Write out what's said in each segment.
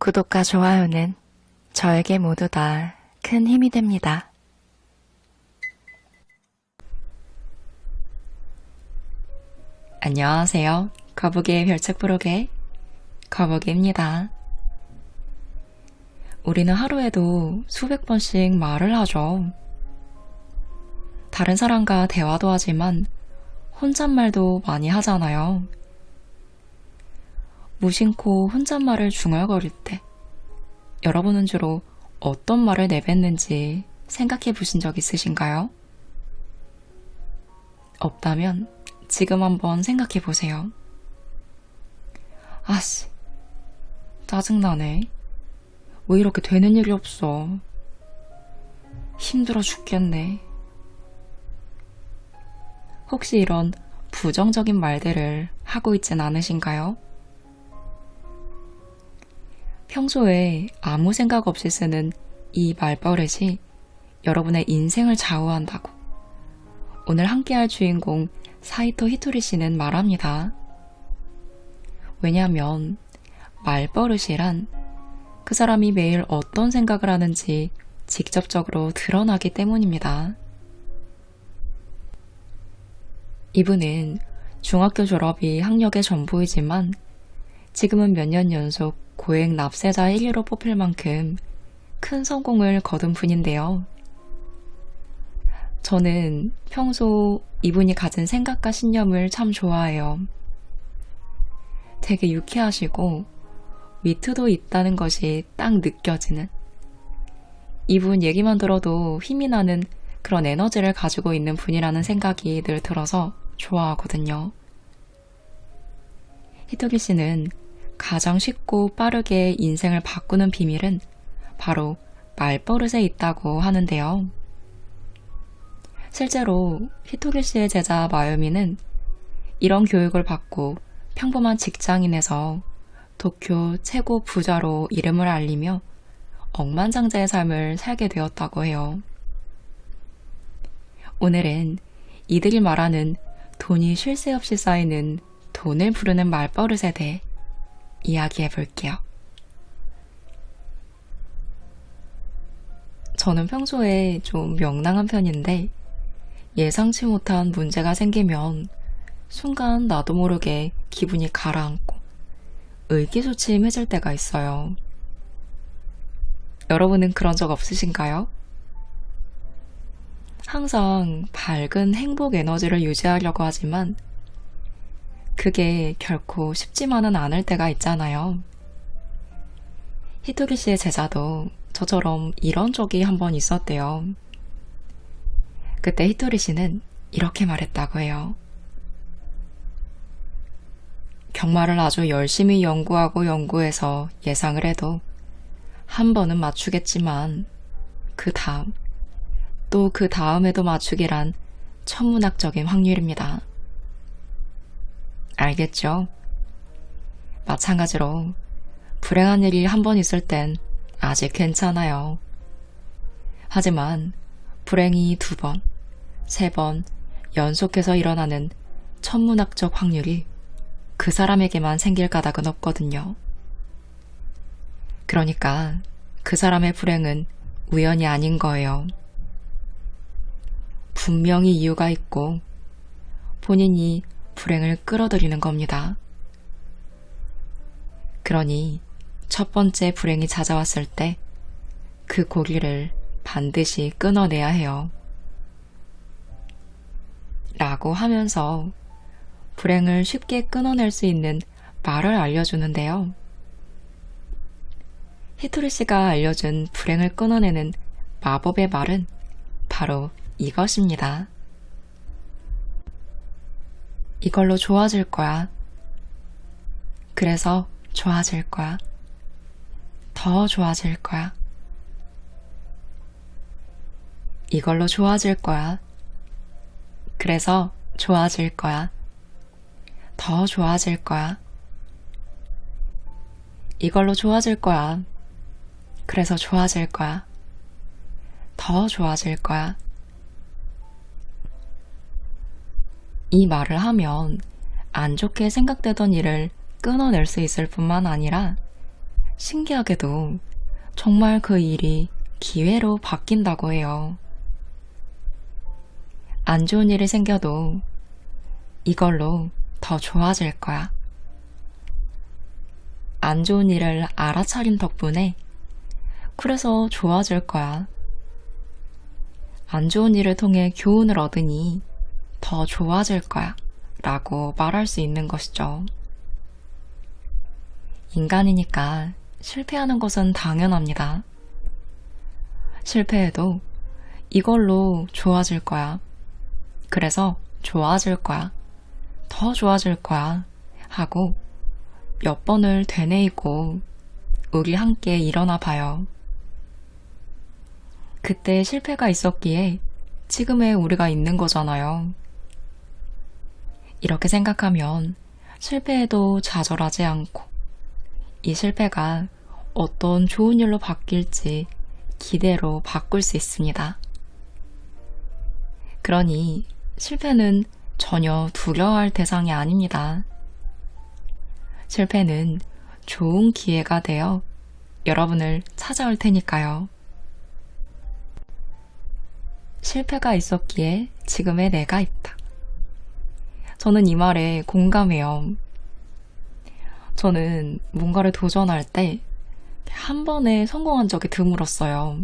구독과 좋아요는 저에게 모두 다 큰 힘이 됩니다. 안녕하세요. 거북이의 별책 부록의 거북이입니다. 우리는 하루에도 수백 번씩 말을 하죠. 다른 사람과 대화도 하지만 혼잣말도 많이 하잖아요. 무심코 혼잣말을 중얼거릴 때 여러분은 주로 어떤 말을 내뱉는지 생각해 보신 적 있으신가요? 없다면 지금 한번 생각해 보세요. 아씨, 짜증나네. 왜 이렇게 되는 일이 없어? 힘들어 죽겠네. 혹시 이런 부정적인 말들을 하고 있진 않으신가요? 평소에 아무 생각 없이 쓰는 이 말버릇이 여러분의 인생을 좌우한다고 오늘 함께할 주인공 사이토 히토리 씨는 말합니다. 왜냐하면 말버릇이란 그 사람이 매일 어떤 생각을 하는지 직접적으로 드러나기 때문입니다. 이분은 중학교 졸업이 학력의 전부이지만 지금은 몇 년 연속 고액 납세자 1위로 뽑힐 만큼 큰 성공을 거둔 분인데요. 저는 평소 이분이 가진 생각과 신념을 참 좋아해요. 되게 유쾌하시고 위트도 있다는 것이 딱 느껴지는, 이분 얘기만 들어도 힘이 나는 그런 에너지를 가지고 있는 분이라는 생각이 늘 들어서 좋아하거든요. 히토기 씨는 가장 쉽고 빠르게 인생을 바꾸는 비밀은 바로 말버릇에 있다고 하는데요. 실제로 히토기 씨의 제자 마요미는 이런 교육을 받고 평범한 직장인에서 도쿄 최고 부자로 이름을 알리며 억만장자의 삶을 살게 되었다고 해요. 오늘은 이들이 말하는 돈이 쉴 새 없이 쌓이는 돈을 부르는 말버릇에 대해 이야기해 볼게요. 저는 평소에 좀 명랑한 편인데 예상치 못한 문제가 생기면 순간 나도 모르게 기분이 가라앉고 의기소침해질 때가 있어요. 여러분은 그런 적 없으신가요? 항상 밝은 행복 에너지를 유지하려고 하지만 그게 결코 쉽지만은 않을 때가 있잖아요. 히토기 씨의 제자도 저처럼 이런 적이 한 번 있었대요. 그때 히토리 씨는 이렇게 말했다고 해요. 경마를 아주 열심히 연구하고 연구해서 예상을 해도 한 번은 맞추겠지만 그 다음, 또 그 다음에도 맞추기란 천문학적인 확률입니다. 알겠죠? 마찬가지로 불행한 일이 한 번 있을 땐 아직 괜찮아요. 하지만 불행이 2번, 3번 연속해서 일어나는 천문학적 확률이 그 사람에게만 생길 까닭은 없거든요. 그러니까 그 사람의 불행은 우연이 아닌 거예요. 분명히 이유가 있고 본인이 불행을 끌어들이는 겁니다. 그러니 첫 번째 불행이 찾아왔을 때 그 고리를 반드시 끊어내야 해요. 라고 하면서 불행을 쉽게 끊어낼 수 있는 말을 알려주는데요. 히토리 씨가 알려준 불행을 끊어내는 마법의 말은 바로 이것입니다. 이걸로 좋아질 거야. 그래서 좋아질 거야. 더 좋아질 거야. 이걸로 좋아질 거야. 그래서 좋아질 거야. 더 좋아질 거야. 이걸로 좋아질 거야. 그래서 좋아질 거야. 더 좋아질 거야. 이 말을 하면 안 좋게 생각되던 일을 끊어낼 수 있을 뿐만 아니라 신기하게도 정말 그 일이 기회로 바뀐다고 해요. 안 좋은 일이 생겨도 이걸로 더 좋아질 거야. 안 좋은 일을 알아차린 덕분에 그래서 좋아질 거야. 안 좋은 일을 통해 교훈을 얻으니 더 좋아질 거야 라고 말할 수 있는 것이죠. 인간이니까 실패하는 것은 당연합니다. 실패해도 이걸로 좋아질 거야. 그래서 좋아질 거야. 더 좋아질 거야. 하고 몇 번을 되뇌이고 우리 함께 일어나 봐요. 그때 실패가 있었기에 지금의 우리가 있는 거잖아요. 이렇게 생각하면 실패해도 좌절하지 않고 이 실패가 어떤 좋은 일로 바뀔지 기대로 바꿀 수 있습니다. 그러니 실패는 전혀 두려워할 대상이 아닙니다. 실패는 좋은 기회가 되어 여러분을 찾아올 테니까요. 실패가 있었기에 지금의 내가 있다. 저는 이 말에 공감해요. 저는 뭔가를 도전할 때 한 번에 성공한 적이 드물었어요.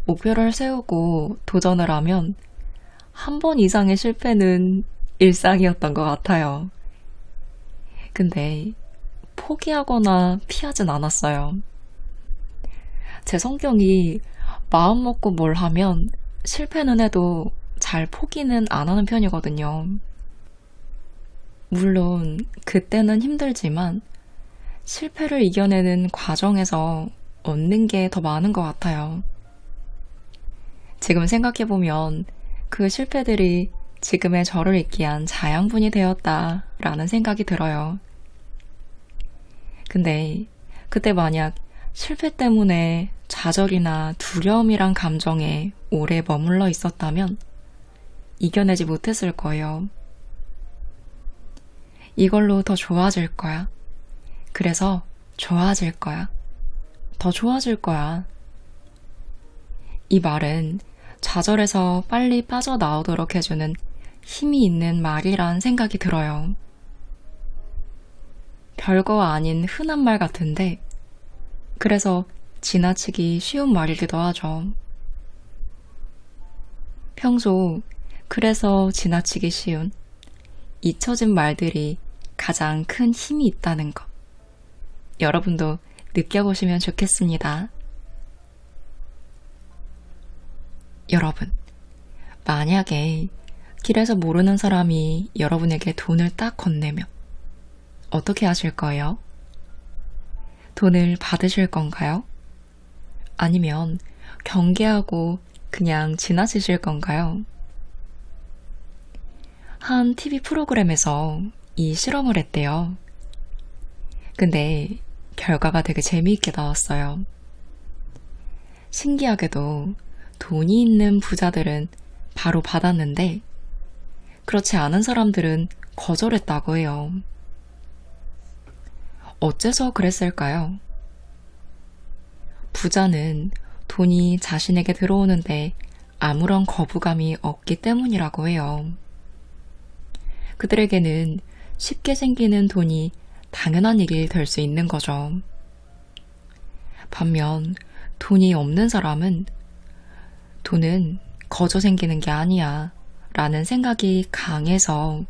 목표를 세우고 도전을 하면 한 번 이상의 실패는 일상이었던 것 같아요. 근데 포기하거나 피하진 않았어요. 제 성격이 마음 먹고 뭘 하면 실패는 해도 잘 포기는 안 하는 편이거든요. 물론 그때는 힘들지만 실패를 이겨내는 과정에서 얻는 게 더 많은 것 같아요. 지금 생각해보면 그 실패들이 지금의 저를 있게 한 자양분이 되었다라는 생각이 들어요. 근데 그때 만약 실패 때문에 좌절이나 두려움이란 감정에 오래 머물러 있었다면 이겨내지 못했을 거예요. 이걸로 더 좋아질 거야. 그래서 좋아질 거야. 더 좋아질 거야. 이 말은 좌절에서 빨리 빠져나오도록 해주는 힘이 있는 말이란 생각이 들어요. 별거 아닌 흔한 말 같은데 그래서 지나치기 쉬운 말이기도 하죠. 평소 그래서 지나치기 쉬운 잊혀진 말들이 가장 큰 힘이 있다는 것. 여러분도 느껴보시면 좋겠습니다. 여러분, 만약에 길에서 모르는 사람이 여러분에게 돈을 딱 건네면 어떻게 하실 거예요? 돈을 받으실 건가요? 아니면 경계하고 그냥 지나치실 건가요? 한 TV 프로그램에서 이 실험을 했대요. 근데 결과가 되게 재미있게 나왔어요. 신기하게도 돈이 있는 부자들은 바로 받았는데 그렇지 않은 사람들은 거절했다고 해요. 어째서 그랬을까요? 부자는 돈이 자신에게 들어오는데 아무런 거부감이 없기 때문이라고 해요. 그들에게는 쉽게 생기는 돈이 당연한 일이 될 수 있는 거죠. 반면 돈이 없는 사람은 돈은 거저 생기는 게 아니야 라는 생각이 강해서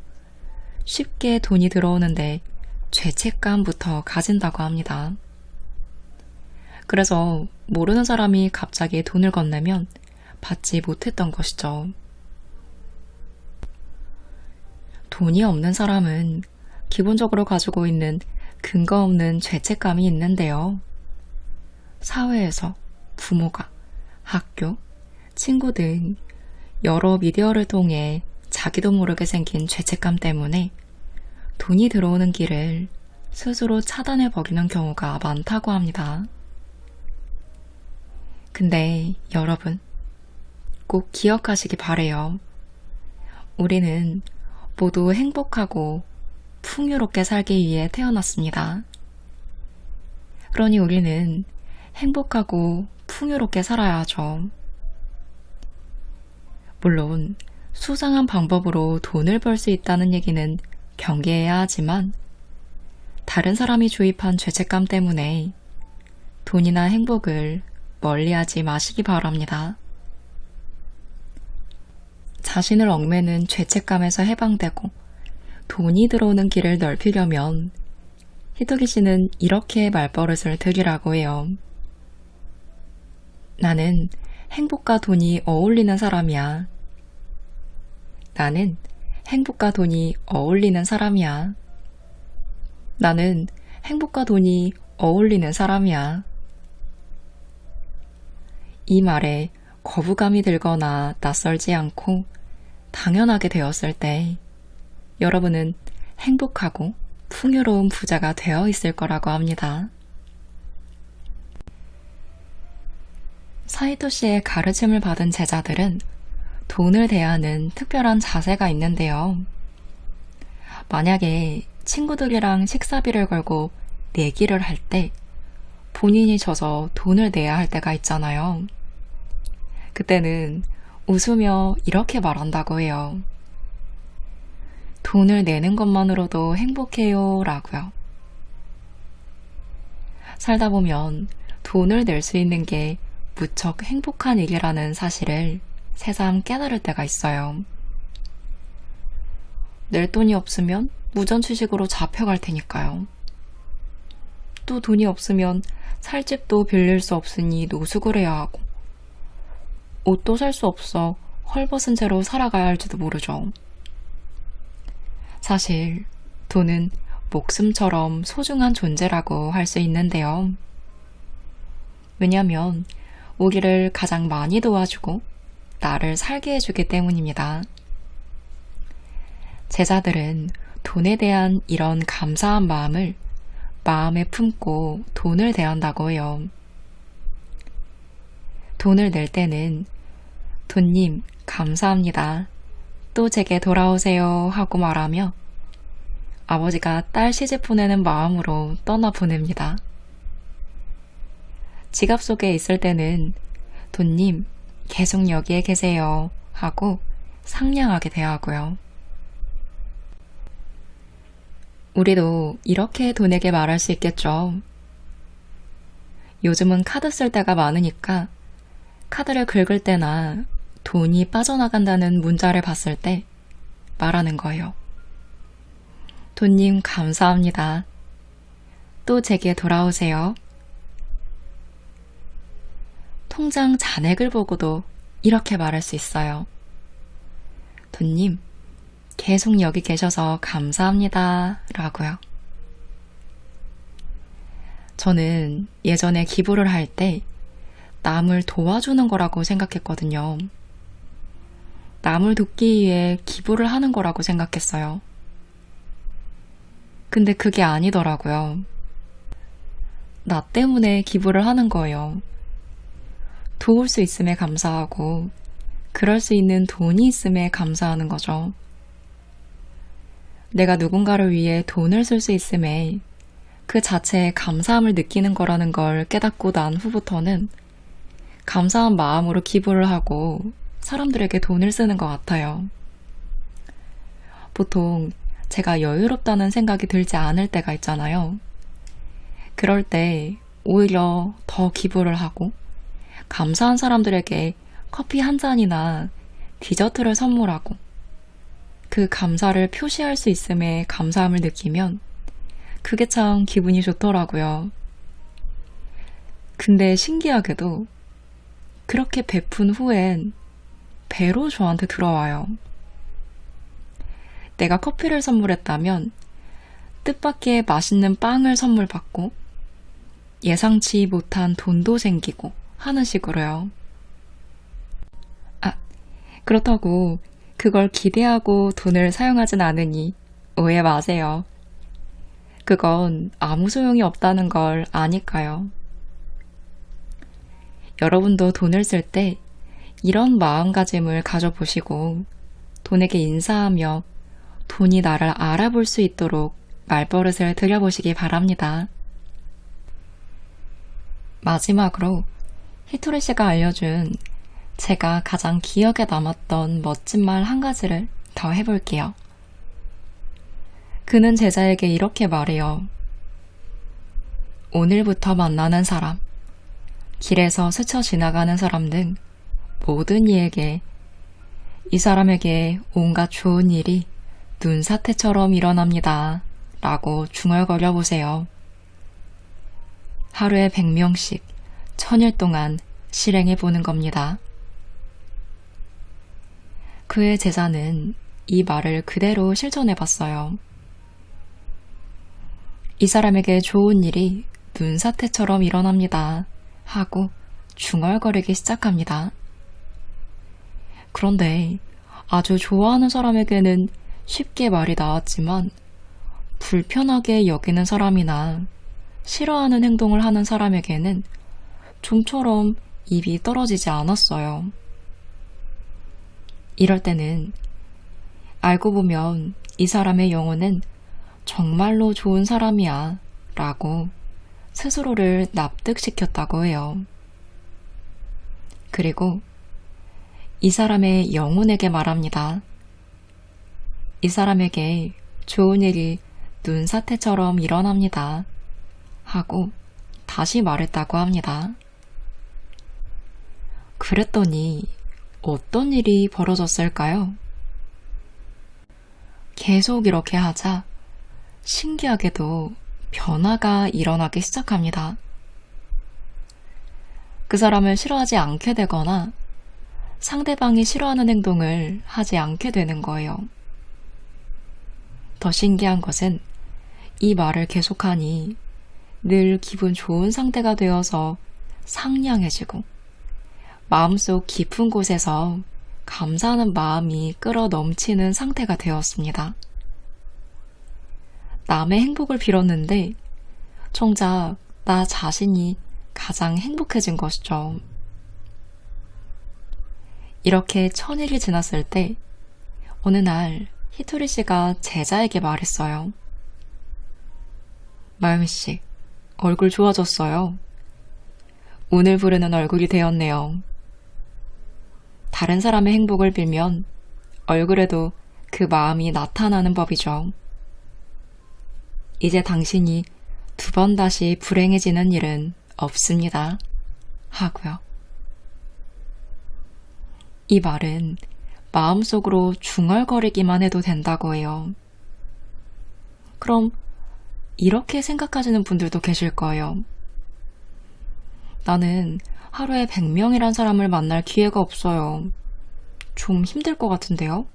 쉽게 돈이 들어오는데 죄책감부터 가진다고 합니다. 그래서 모르는 사람이 갑자기 돈을 건네면 받지 못했던 것이죠. 돈이 없는 사람은 기본적으로 가지고 있는 근거 없는 죄책감이 있는데요. 사회에서 부모가, 학교, 친구 등 여러 미디어를 통해 자기도 모르게 생긴 죄책감 때문에 돈이 들어오는 길을 스스로 차단해버리는 경우가 많다고 합니다. 근데 여러분, 꼭 기억하시기 바래요. 우리는 모두 행복하고 풍요롭게 살기 위해 태어났습니다. 그러니 우리는 행복하고 풍요롭게 살아야 하죠. 물론 수상한 방법으로 돈을 벌 수 있다는 얘기는 경계해야 하지만 다른 사람이 주입한 죄책감 때문에 돈이나 행복을 멀리하지 마시기 바랍니다. 자신을 얽매는 죄책감에서 해방되고 돈이 들어오는 길을 넓히려면 히토기 씨는 이렇게 말버릇을 들이라고 해요. 나는 행복과 돈이 어울리는 사람이야. 나는 행복과 돈이 어울리는 사람이야. 나는 행복과 돈이 어울리는 사람이야. 이 말에 거부감이 들거나 낯설지 않고 당연하게 되었을 때 여러분은 행복하고 풍요로운 부자가 되어 있을 거라고 합니다. 사이토 씨의 가르침을 받은 제자들은 돈을 대하는 특별한 자세가 있는데요. 만약에 친구들이랑 식사비를 걸고 내기를 할 때 본인이 져서 돈을 내야 할 때가 있잖아요. 그때는 웃으며 이렇게 말한다고 해요. 돈을 내는 것만으로도 행복해요 라고요. 살다 보면 돈을 낼 수 있는 게 무척 행복한 일이라는 사실을 새삼 깨달을 때가 있어요. 낼 돈이 없으면 무전취식으로 잡혀갈 테니까요. 또 돈이 없으면 살 집도 빌릴 수 없으니 노숙을 해야 하고 옷도 살 수 없어 헐벗은 채로 살아가야 할지도 모르죠. 사실 돈은 목숨처럼 소중한 존재라고 할 수 있는데요. 왜냐하면 우리를 가장 많이 도와주고 나를 살게 해주기 때문입니다. 제자들은 돈에 대한 이런 감사한 마음을 마음에 품고 돈을 대한다고 해요. 돈을 낼 때는 돈님 감사합니다. 또 제게 돌아오세요 하고 말하며 아버지가 딸 시집 보내는 마음으로 떠나 보냅니다. 지갑 속에 있을 때는 돈님 계속 여기에 계세요 하고 상냥하게 대하고요. 우리도 이렇게 돈에게 말할 수 있겠죠. 요즘은 카드 쓸 때가 많으니까 카드를 긁을 때나 돈이 빠져나간다는 문자를 봤을 때 말하는 거예요. 돈님 감사합니다. 또 제게 돌아오세요. 통장 잔액을 보고도 이렇게 말할 수 있어요. 돈님, 계속 여기 계셔서 감사합니다. 라고요. 저는 예전에 기부를 할 때 남을 도와주는 거라고 생각했거든요. 남을 돕기 위해 기부를 하는 거라고 생각했어요. 근데 그게 아니더라고요. 나 때문에 기부를 하는 거예요. 도울 수 있음에 감사하고 그럴 수 있는 돈이 있음에 감사하는 거죠. 내가 누군가를 위해 돈을 쓸 수 있음에 그 자체에 감사함을 느끼는 거라는 걸 깨닫고 난 후부터는 감사한 마음으로 기부를 하고 사람들에게 돈을 쓰는 것 같아요. 보통 제가 여유롭다는 생각이 들지 않을 때가 있잖아요. 그럴 때 오히려 더 기부를 하고 감사한 사람들에게 커피 한 잔이나 디저트를 선물하고 그 감사를 표시할 수 있음에 감사함을 느끼면 그게 참 기분이 좋더라고요. 근데 신기하게도 그렇게 베푼 후엔 배로 저한테 들어와요. 내가 커피를 선물했다면 뜻밖의 맛있는 빵을 선물 받고 예상치 못한 돈도 생기고 하는 식으로요. 그렇다고 그걸 기대하고 돈을 사용하진 않으니 오해 마세요. 그건 아무 소용이 없다는 걸 아니까요. 여러분도 돈을 쓸 때 이런 마음가짐을 가져보시고 돈에게 인사하며 돈이 나를 알아볼 수 있도록 말버릇을 들여보시기 바랍니다. 마지막으로 히토리 씨가 알려준 제가 가장 기억에 남았던 멋진 말 한 가지를 더 해볼게요. 그는 제자에게 이렇게 말해요. 오늘부터 만나는 사람, 길에서 스쳐 지나가는 사람 등 모든 이에게 이 사람에게 온갖 좋은 일이 눈사태처럼 일어납니다. 라고 중얼거려 보세요. 하루에 100명씩 1000일 동안 실행해 보는 겁니다. 그의 제자는 이 말을 그대로 실천해 봤어요. 이 사람에게 좋은 일이 눈사태처럼 일어납니다. 하고 중얼거리기 시작합니다. 그런데 아주 좋아하는 사람에게는 쉽게 말이 나왔지만 불편하게 여기는 사람이나 싫어하는 행동을 하는 사람에게는 좀처럼 입이 떨어지지 않았어요. 이럴 때는 알고 보면 이 사람의 영혼은 정말로 좋은 사람이야 라고 스스로를 납득시켰다고 해요. 그리고 이 사람의 영혼에게 말합니다. 이 사람에게 좋은 일이 눈사태처럼 일어납니다. 하고 다시 말했다고 합니다. 그랬더니 어떤 일이 벌어졌을까요? 계속 이렇게 하자 신기하게도 변화가 일어나기 시작합니다. 그 사람을 싫어하지 않게 되거나 상대방이 싫어하는 행동을 하지 않게 되는 거예요. 더 신기한 것은 이 말을 계속하니 늘 기분 좋은 상태가 되어서 상냥해지고 마음속 깊은 곳에서 감사하는 마음이 끌어 넘치는 상태가 되었습니다. 남의 행복을 빌었는데 정작 나 자신이 가장 행복해진 것이죠. 이렇게 1000일이 지났을 때 어느 날 히토리 씨가 제자에게 말했어요. 마유미 씨, 얼굴 좋아졌어요. 운을 부르는 얼굴이 되었네요. 다른 사람의 행복을 빌면 얼굴에도 그 마음이 나타나는 법이죠. 이제 당신이 2번 다시 불행해지는 일은 없습니다. 하고요. 이 말은 마음속으로 중얼거리기만 해도 된다고 해요. 그럼 이렇게 생각하시는 분들도 계실 거예요. 나는 하루에 100명이란 사람을 만날 기회가 없어요. 좀 힘들 것 같은데요?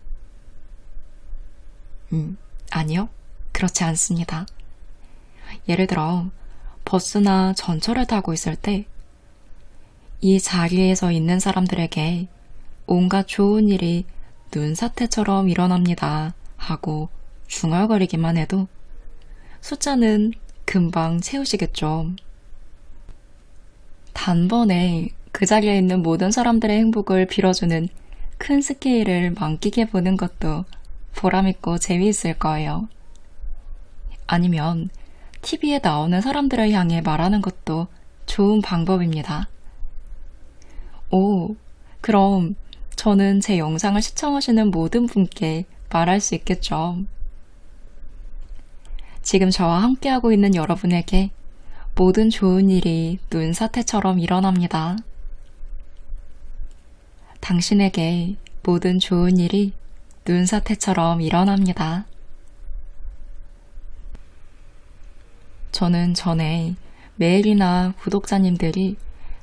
아니요. 그렇지 않습니다. 예를 들어 버스나 전철을 타고 있을 때 이 자리에서 있는 사람들에게 온갖 좋은 일이 눈사태처럼 일어납니다 하고 중얼거리기만 해도 숫자는 금방 채우시겠죠. 단번에 그 자리에 있는 모든 사람들의 행복을 빌어주는 큰 스케일을 만끽해 보는 것도 보람있고 재미있을 거예요. 아니면 TV에 나오는 사람들을 향해 말하는 것도 좋은 방법입니다. 오, 그럼 저는 제 영상을 시청하시는 모든 분께 말할 수 있겠죠. 지금 저와 함께하고 있는 여러분에게 모든 좋은 일이 눈사태처럼 일어납니다. 당신에게 모든 좋은 일이 눈사태처럼 일어납니다. 저는 전에 메일이나 구독자님들이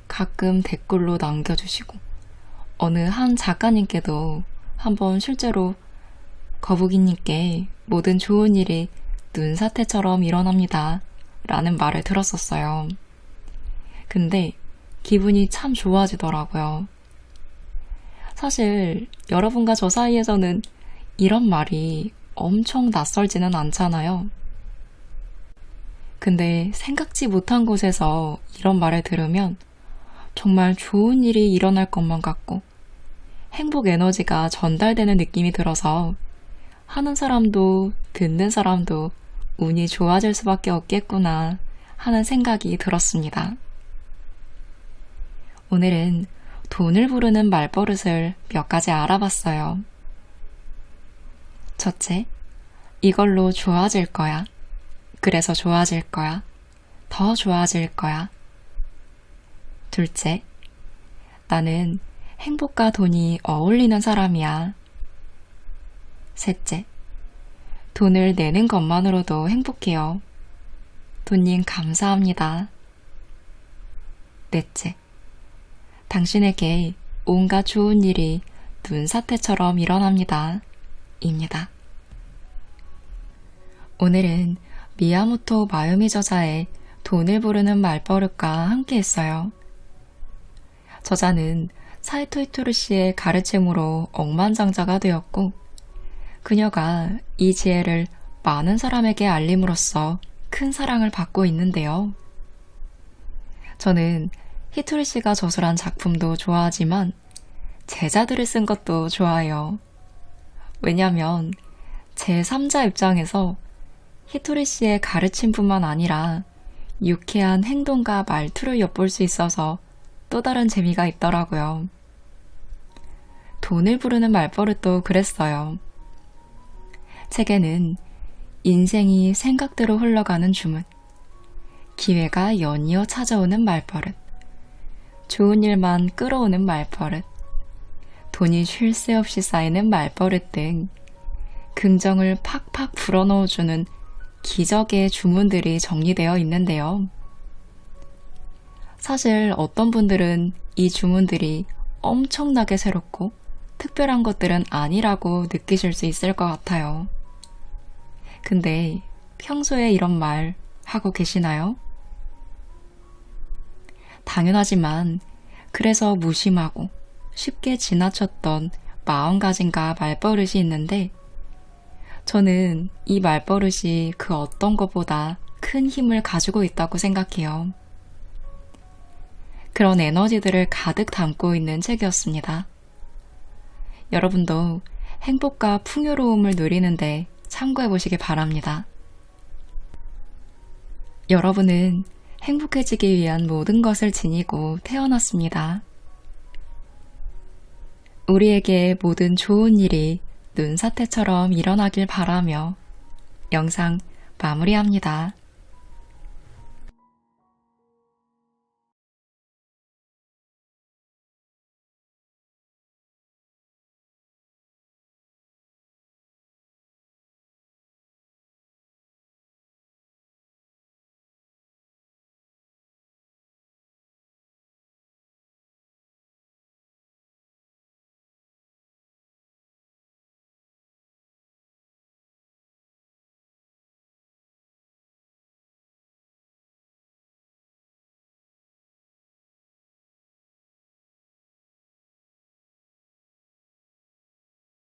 가끔 댓글로 남겨주시고 어느 한 작가님께도 한번 실제로 거북이님께 모든 좋은 일이 눈사태처럼 일어납니다 라는 말을 들었었어요. 근데 기분이 참 좋아지더라고요. 사실 여러분과 저 사이에서는 이런 말이 엄청 낯설지는 않잖아요. 근데 생각지 못한 곳에서 이런 말을 들으면 정말 좋은 일이 일어날 것만 같고 행복 에너지가 전달되는 느낌이 들어서 하는 사람도 듣는 사람도 운이 좋아질 수밖에 없겠구나 하는 생각이 들었습니다. 오늘은 돈을 부르는 말버릇을 몇 가지 알아봤어요. 첫째, 이걸로 좋아질 거야. 그래서 좋아질 거야. 더 좋아질 거야. 둘째, 나는 행복과 돈이 어울리는 사람이야. 셋째, 돈을 내는 것만으로도 행복해요. 돈님 감사합니다. 넷째, 당신에게 온갖 좋은 일이 눈사태처럼 일어납니다. 입니다. 오늘은 미야모토 마요미 저자의 돈을 부르는 말버릇과 함께 했어요. 저자는 사이토 이토루 씨의 가르침으로 억만장자가 되었고, 그녀가 이 지혜를 많은 사람에게 알림으로써 큰 사랑을 받고 있는데요. 저는 히토리 씨가 저술한 작품도 좋아하지만 제자들을 쓴 것도 좋아해요. 왜냐면 제3자 입장에서 히토리 씨의 가르침뿐만 아니라 유쾌한 행동과 말투를 엿볼 수 있어서 또 다른 재미가 있더라고요. 돈을 부르는 말버릇도 그랬어요. 책에는 인생이 생각대로 흘러가는 주문, 기회가 연이어 찾아오는 말버릇, 좋은 일만 끌어오는 말버릇, 돈이 쉴 새 없이 쌓이는 말버릇 등 긍정을 팍팍 불어넣어주는 기적의 주문들이 정리되어 있는데요. 사실 어떤 분들은 이 주문들이 엄청나게 새롭고 특별한 것들은 아니라고 느끼실 수 있을 것 같아요. 근데 평소에 이런 말 하고 계시나요? 당연하지만 그래서 무심하고 쉽게 지나쳤던 마음가짐과 말버릇이 있는데, 저는 이 말버릇이 그 어떤 것보다 큰 힘을 가지고 있다고 생각해요. 그런 에너지들을 가득 담고 있는 책이었습니다. 여러분도 행복과 풍요로움을 누리는데 참고해 보시기 바랍니다. 여러분은 행복해지기 위한 모든 것을 지니고 태어났습니다. 우리에게 모든 좋은 일이 눈사태처럼 일어나길 바라며 영상 마무리합니다.